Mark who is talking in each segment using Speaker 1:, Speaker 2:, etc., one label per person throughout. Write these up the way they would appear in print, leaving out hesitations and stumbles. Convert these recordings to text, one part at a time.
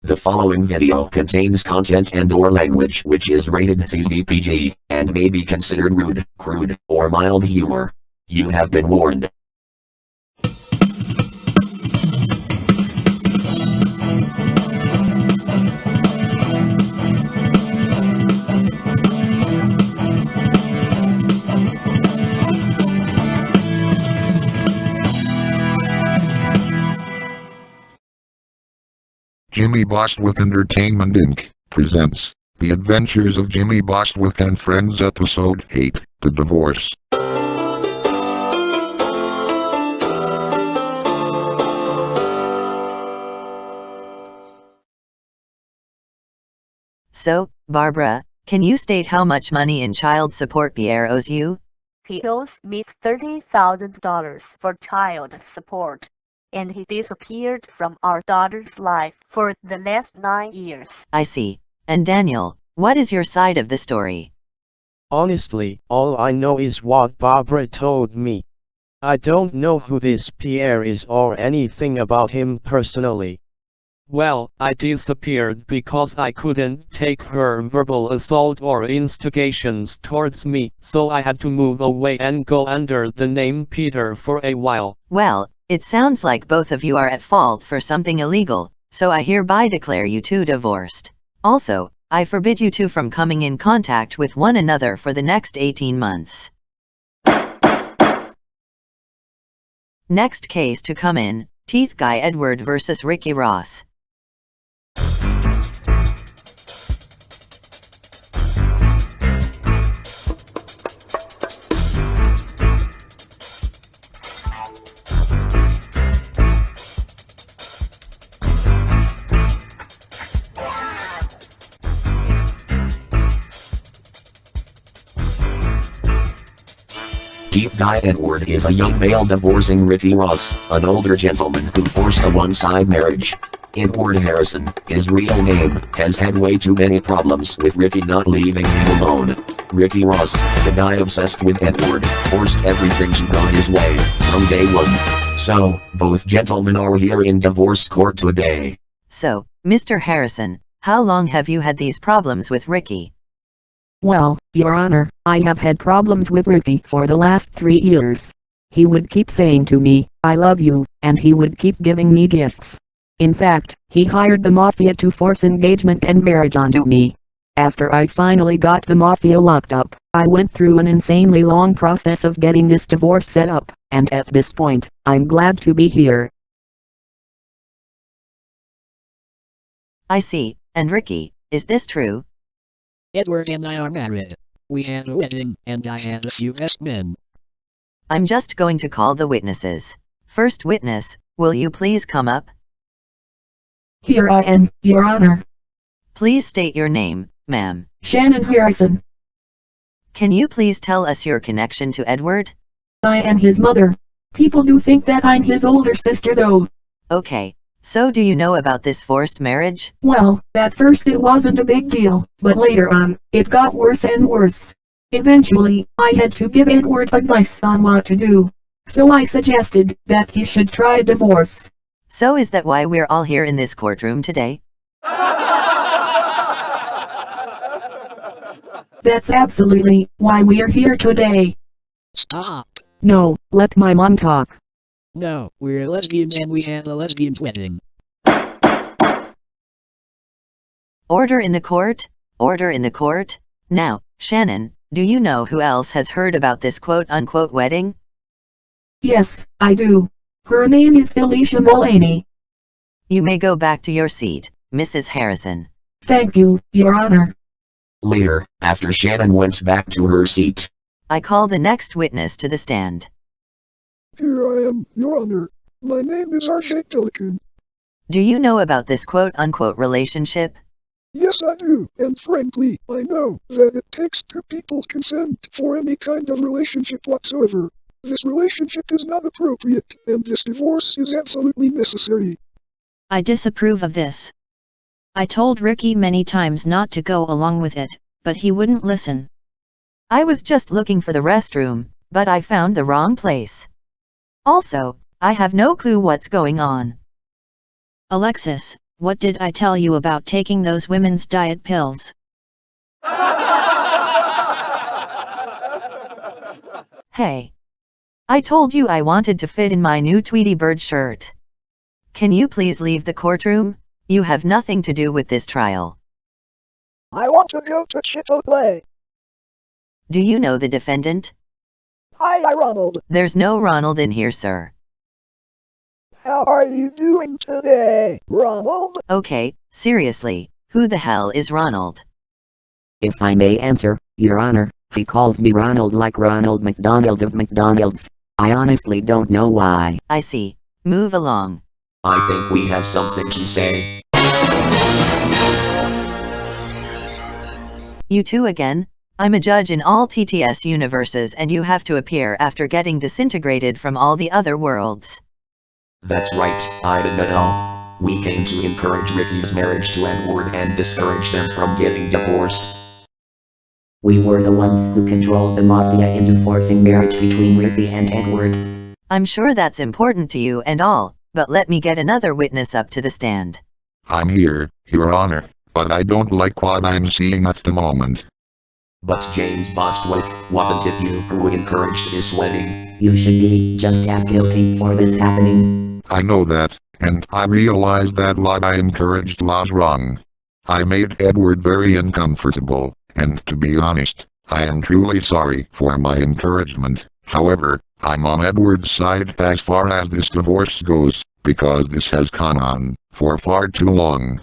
Speaker 1: The following video contains content and/or language which is rated CCPG, and may be considered rude, crude, or mild humor. You have been warned.
Speaker 2: Jimmy Bostwick Entertainment Inc. presents The Adventures of Jimmy Bostwick and Friends Episode 8, The Divorce.
Speaker 3: So, Barbara, can you state how much money in child support Pierre owes you?
Speaker 4: He owes me $30,000 for child support, and he disappeared from our daughter's life for the last 9 years.
Speaker 3: I see. And Daniel, what is your side of the story?
Speaker 5: Honestly, all I know is what Barbara told me. I don't know who this Pierre is or anything about him personally.
Speaker 6: Well, I disappeared because I couldn't take her verbal assault or instigations towards me, so I had to move away and go under the name Peter for a while.
Speaker 3: Well, it sounds like both of you are at fault for something illegal, so I hereby declare you two divorced. Also, I forbid you two from coming in contact with one another for the next 18 months. Next case to come in, Teeth Guy Edward versus Ricky Ross.
Speaker 1: Teeth Guy Edward is a young male divorcing Ricky Ross, an older gentleman who forced a one-side marriage. Edward Harrison, his real name, has had way too many problems with Ricky not leaving him alone. Ricky Ross, the guy obsessed with Edward, forced everything to go his way, from day one. So, both gentlemen are here in divorce court today.
Speaker 3: So, Mr. Harrison, how long have you had these problems with Ricky?
Speaker 7: Well, Your Honor, I have had problems with Ricky for the last 3 years. He would keep saying to me, "I love you," and he would keep giving me gifts. In fact, he hired the mafia to force engagement and marriage onto me. After I finally got the mafia locked up, I went through an insanely long process of getting this divorce set up, and at this point, I'm glad to be here.
Speaker 3: I see. And Ricky, is this true?
Speaker 8: Edward and I are married. We had a wedding, and I had a few best men.
Speaker 3: I'm just going to call the witnesses. First witness, will you please come up?
Speaker 7: Here I am, Your Honor.
Speaker 3: Please state your name, ma'am.
Speaker 7: Shannon Harrison.
Speaker 3: Can you please tell us your connection to Edward?
Speaker 7: I am his mother. People do think that I'm his older sister though.
Speaker 3: Okay. So do you know about this forced marriage?
Speaker 7: Well, at first it wasn't a big deal, but later on, it got worse and worse. Eventually, I had to give Edward advice on what to do. So I suggested that he should try divorce.
Speaker 3: So is that why we're all here in this courtroom today?
Speaker 7: That's absolutely why we're here today.
Speaker 8: Stop.
Speaker 7: No, let my mom talk.
Speaker 8: No, we're lesbians and we had a lesbian's wedding.
Speaker 3: Order in the court? Order in the court? Now, Shannon, do you know who else has heard about this quote-unquote wedding?
Speaker 7: Yes, I do. Her name is Felicia Mullaney.
Speaker 3: You may go back to your seat, Mrs. Harrison.
Speaker 7: Thank you, Your Honor.
Speaker 1: Later, after Shannon went back to her seat,
Speaker 3: I call the next witness to the stand.
Speaker 9: Here I am, Your Honor. My name is R.J. Tillicum.
Speaker 3: Do you know about this quote-unquote relationship?
Speaker 9: Yes, I do, and frankly, I know that it takes two people's consent for any kind of relationship whatsoever. This relationship is not appropriate, and this divorce is absolutely necessary.
Speaker 10: I disapprove of this. I told Ricky many times not to go along with it, but he wouldn't listen.
Speaker 3: I was just looking for the restroom, but I found the wrong place. Also, I have no clue what's going on.
Speaker 10: Alexis, What did I tell you about taking those women's diet pills?
Speaker 3: Hey. I told you I wanted to fit in my new Tweety Bird shirt. Can you please leave the courtroom? You have nothing to do with this trial.
Speaker 9: I want to go to Chipotle.
Speaker 3: Do you know the defendant?
Speaker 9: Hi, Ronald.
Speaker 3: There's no Ronald in here, sir.
Speaker 9: How are you doing today, Ronald?
Speaker 3: Okay, seriously, who the hell is Ronald?
Speaker 7: If I may answer, Your Honor, he calls me Ronald like Ronald McDonald of McDonald's. I honestly don't know why.
Speaker 3: I see. Move along.
Speaker 1: I think we have something to say.
Speaker 3: You two again? I'm a judge in all TTS universes and you have to appear after getting disintegrated from all the other worlds.
Speaker 1: That's right, Idaho. We came to encourage Ricky's marriage to Edward and discourage them from getting divorced.
Speaker 7: We were the ones who controlled the mafia into forcing marriage between Ricky and Edward.
Speaker 3: I'm sure that's important to you and all, but let me get another witness up to the stand.
Speaker 2: I'm here, Your Honor, but I don't like what I'm seeing at the moment.
Speaker 1: But James Bostwick, wasn't it you who encouraged this wedding?
Speaker 7: You should be just as guilty for this happening.
Speaker 2: I know that, and I realize that what I encouraged was wrong. I made Edward very uncomfortable, and to be honest, I am truly sorry for my encouragement. However, I'm on Edward's side as far as this divorce goes, because this has gone on for far too long.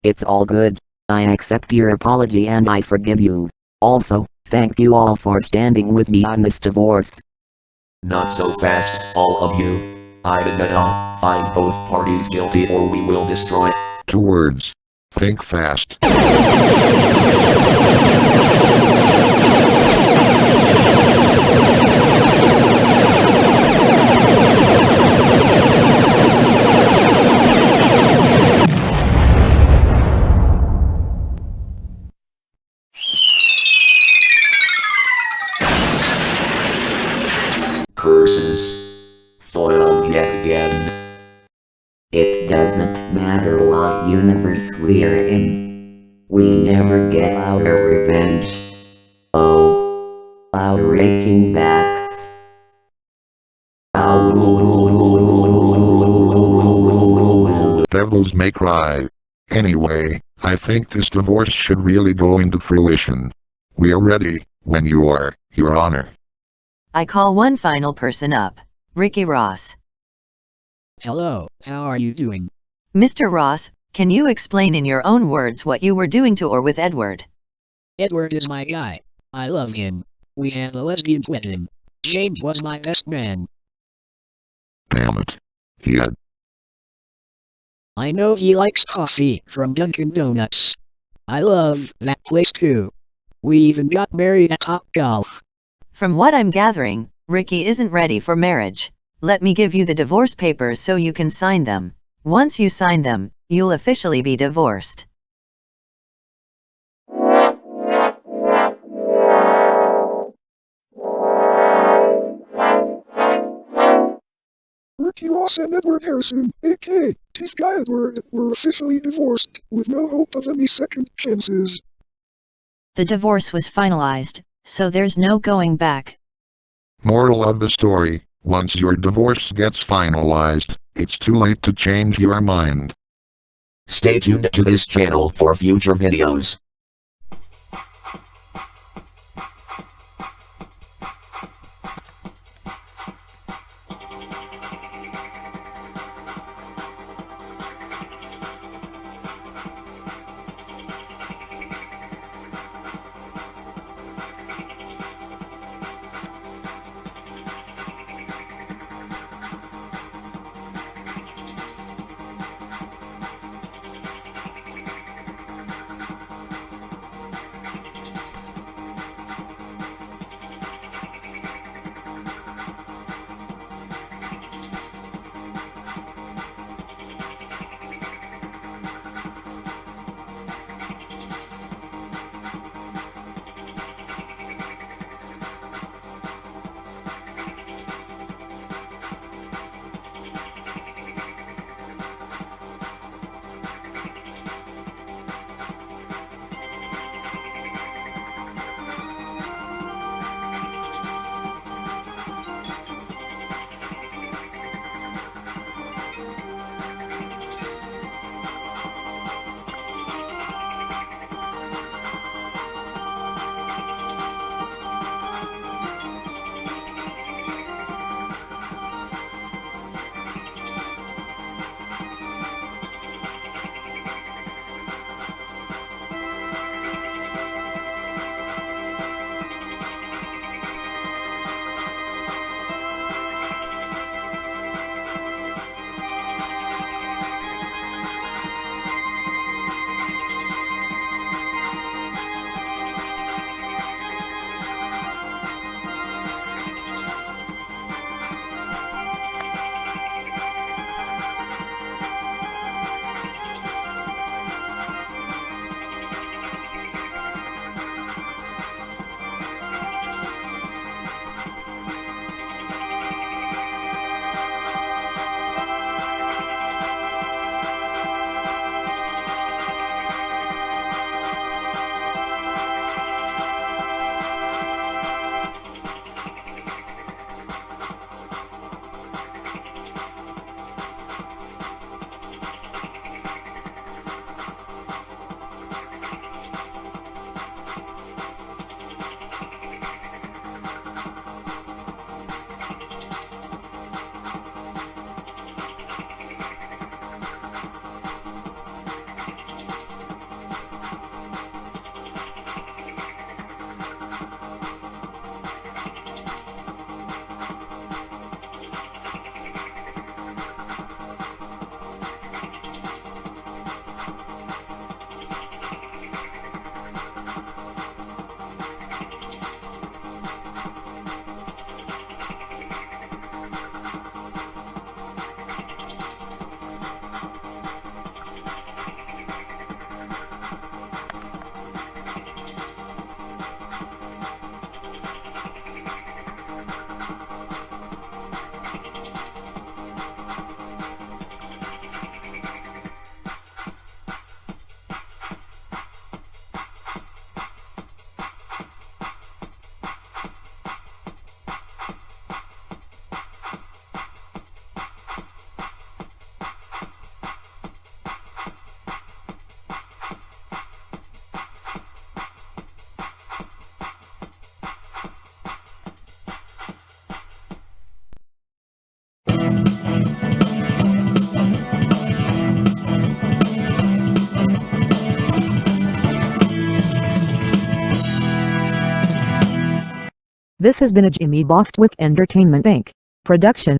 Speaker 7: It's all good. I accept your apology and I forgive you. Also, thank you all for standing with me on this divorce.
Speaker 1: Not so fast, all of you. Idaho, find both parties guilty or we will destroy.
Speaker 2: 2 words. Think fast.
Speaker 1: Curses. Foiled yet again.
Speaker 7: It doesn't matter what universe we're in. We never get our revenge. Oh, our raking backs.
Speaker 2: Devils may cry. Anyway, I think this divorce should really go into fruition. We are ready, when you are, Your Honor.
Speaker 3: I call one final person up. Ricky Ross.
Speaker 8: Hello, how are you doing?
Speaker 3: Mr. Ross, can you explain in your own words what you were doing to or with Edward?
Speaker 8: Edward is my guy. I love him. We had a lesbian wedding. James was my best man.
Speaker 2: Damn it. He had.
Speaker 8: I know he likes coffee from Dunkin' Donuts. I love that place too. We even got married at Topgolf.
Speaker 3: From what I'm gathering, Ricky isn't ready for marriage. Let me give you the divorce papers so you can sign them. Once you sign them, you'll officially be divorced.
Speaker 9: Ricky Ross and Edward Harrison, a.k.a. Teeth Guy Edward, were officially divorced, with no hope of any second chances.
Speaker 10: The divorce was finalized, so there's no going back.
Speaker 2: Moral of the story, once your divorce gets finalized, it's too late to change your mind.
Speaker 1: Stay tuned to this channel for future videos.
Speaker 11: This has been a Jimmy Bostwick Entertainment Inc. production.